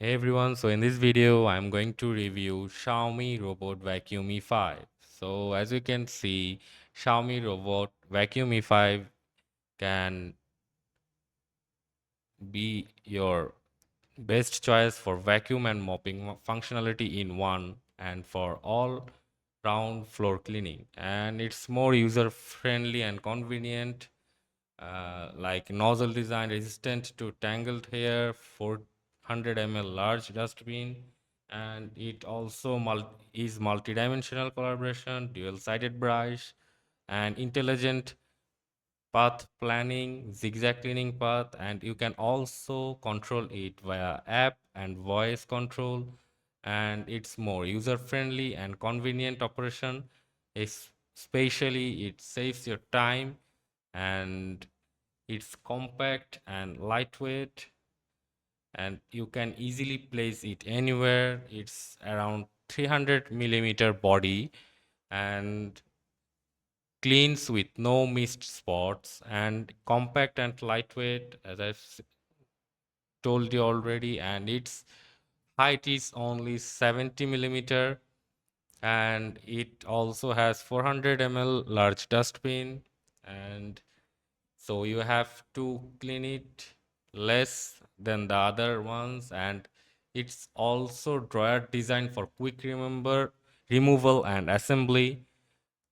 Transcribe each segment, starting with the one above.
Hey everyone, so in this video I'm going to review Xiaomi Robot Vacuum E5. So as you can see, Xiaomi Robot Vacuum E5 can be your best choice for vacuum and mopping functionality in one and for all round floor cleaning. And it's more user friendly and convenient, like nozzle design resistant to tangled hair, 400 ml large dustbin, and it also is multi-dimensional collaboration, dual-sided brush, and intelligent path planning, zigzag cleaning path, and you can also control it via app and voice control, and it's more user-friendly and convenient operation. Especially it saves your time, and it's compact and lightweight, and you can easily place it anywhere. It's around 300 millimeter body and cleans with no missed spots and compact and lightweight, as told you already, and its height is only 70 millimeter, and it also has 400 ml large dustbin, and so you have to clean it less than the other ones, and it's also drawer designed for quick removal and assembly,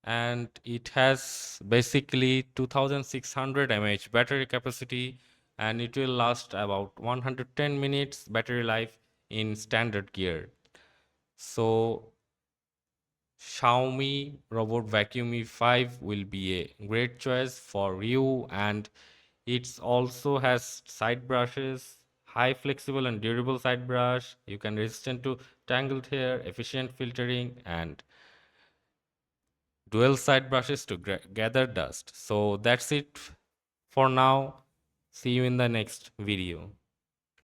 and it has basically 2600 mAh battery capacity, and it will last about 110 minutes battery life in standard gear. So Xiaomi Robot Vacuum E5 will be a great choice for you, and it also has side brushes, high flexible and durable side brush. You can resistant to tangled hair, efficient filtering, and dual side brushes to gather dust. So that's it for now. See you in the next video.